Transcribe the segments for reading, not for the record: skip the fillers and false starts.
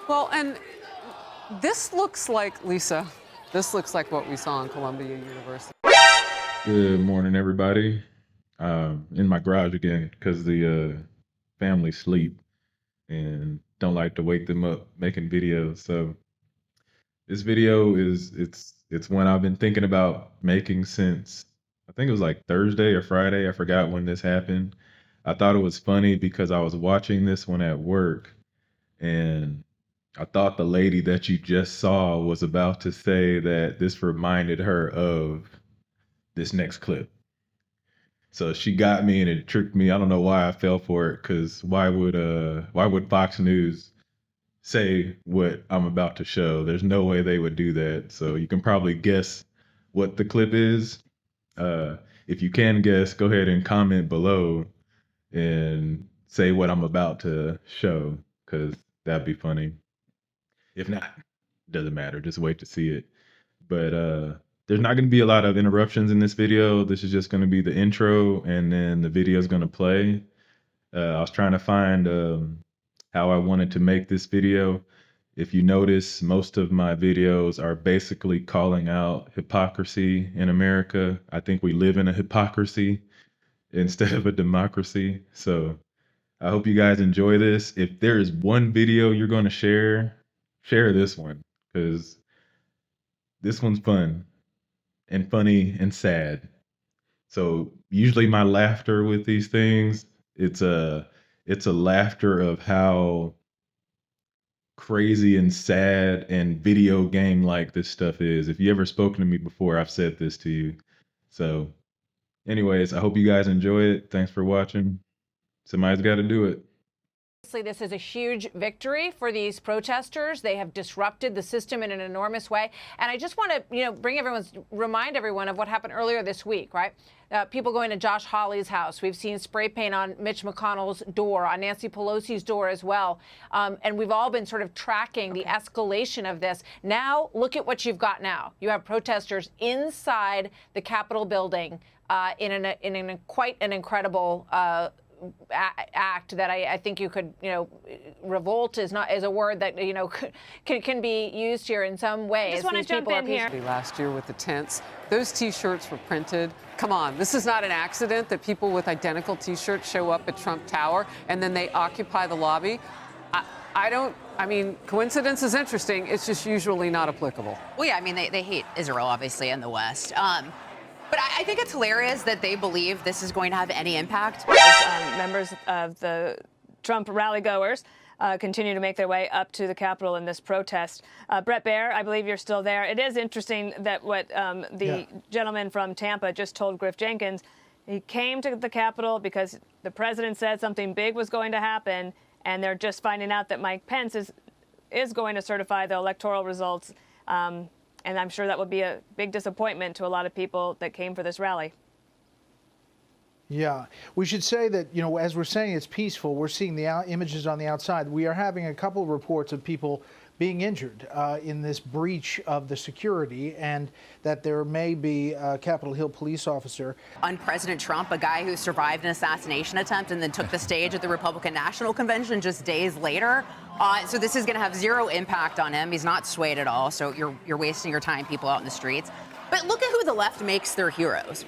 Well, and this looks like, Lisa, this looks like what we saw in Columbia University. Good morning, everybody. In my garage again because the family sleep and don't like to wake them up making videos. So this video it's one I've been thinking about making since I think it was like Thursday or Friday. I forgot when this happened. I thought it was funny because I was watching this one at work and I thought the lady that you just saw was about to say that this reminded her of this next clip. So she got me and it tricked me. I don't know why I fell for it, because why would Fox News say what I'm about to show? There's no way they would do that. So you can probably guess what the clip is. If you can guess, go ahead and comment below and say what I'm about to show, because that'd be funny. If not, doesn't matter. Just wait to see it. But there's not going to be a lot of interruptions in this video. This is just going to be the intro, and then the video is going to play. I was trying to find how I wanted to make this video. If you notice, most of my videos are basically calling out hypocrisy in America. I think we live in a hypocrisy instead of a democracy. So I hope you guys enjoy this. If there is one video you're going to share this one, because this one's fun and funny and sad. So usually my laughter with these things, it's a laughter of how crazy and sad and video game like this stuff is. If you ever spoken to me before, I've said this to you. So anyways, I hope you guys enjoy it. Thanks for watching. Somebody's got to do it. This is a huge victory for these protesters. They have disrupted the system in an enormous way. And I just want to, remind everyone of what happened earlier this week, right? People going to Josh Hawley's house. We've seen spray paint on Mitch McConnell's door, on Nancy Pelosi's door as well. And we've all been sort of tracking the escalation of this. Now, look at what you've got now. You have protesters inside the Capitol building in quite an incredible act that I think you could, revolt is a word that, can be used here in some ways. I just want to jump in here. Last year with the tents, those T-shirts were printed. Come on, this is not an accident that people with identical T-shirts show up at Trump Tower and then they occupy the lobby. I mean, coincidence is interesting. It's just usually not applicable. Well, yeah, I mean, they hate Israel, obviously, in the West. But I think it's hilarious that they believe this is going to have any impact. Members of the Trump rally goers continue to make their way up to the Capitol in this protest. Brett Baer, I believe you're still there. It is interesting that what the gentleman from Tampa just told Griff Jenkins. He came to the Capitol because the president said something big was going to happen, and they're just finding out that Mike Pence is going to certify the electoral results. And I'm sure that would be a big disappointment to a lot of people that came for this rally. Yeah, we should say that, as we're saying it's peaceful, we're seeing the images on the outside. We are having a couple of reports of people being injured in this breach of the security, and that there may be a Capitol Hill police officer. On President Trump, a guy who survived an assassination attempt and then took the stage at the Republican National Convention just days later. So this is going to have zero impact on him. He's not swayed at all. So you're wasting your time, people out in the streets. But look at who the left makes their heroes.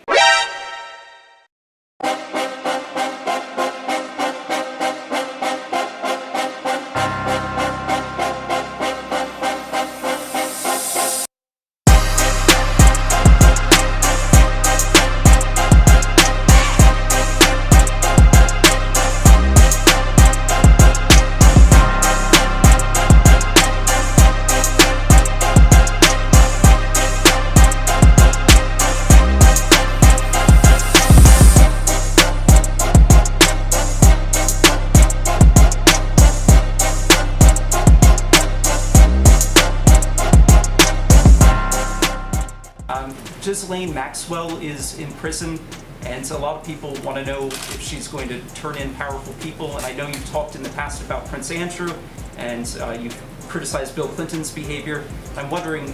Ghislaine Maxwell is in prison, and so a lot of people want to know if she's going to turn in powerful people. And I know you've talked in the past about Prince Andrew, and you've criticized Bill Clinton's behavior. I'm wondering,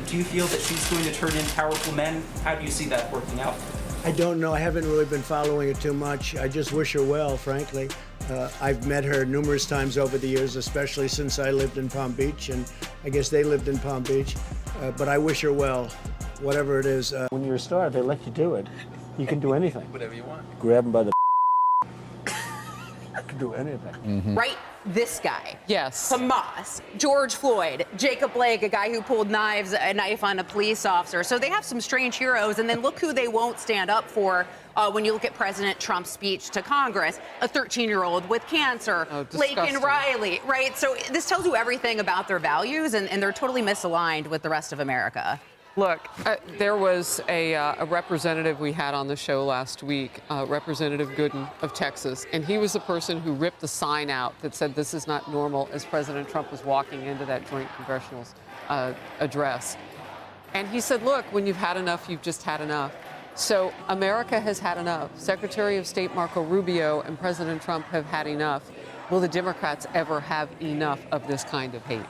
do you feel that she's going to turn in powerful men? How do you see that working out? I don't know. I haven't really been following it too much. I just wish her well, frankly. I've met her numerous times over the years, especially since I lived in Palm Beach, and I guess they lived in Palm Beach. But I wish her well, whatever it is. When you're a star, they let you do it. You can do anything. Whatever you want. Grab them by the you can do anything. Right? This guy. Yes. Hamas, George Floyd, Jacob Blake, a guy who pulled a knife on a police officer. So they have some strange heroes. And then look who they won't stand up for when you look at President Trump's speech to Congress. A 13-year-old with cancer, Laken Riley, right? So this tells you everything about their values, and they're totally misaligned with the rest of America. Look, there was a representative we had on the show last week, Representative Gooden of Texas, and he was the person who ripped the sign out that said this is not normal as President Trump was walking into that joint congressional address. And he said, look, when you've had enough, you've just had enough. So America has had enough. Secretary of State Marco Rubio and President Trump have had enough. Will the Democrats ever have enough of this kind of hate?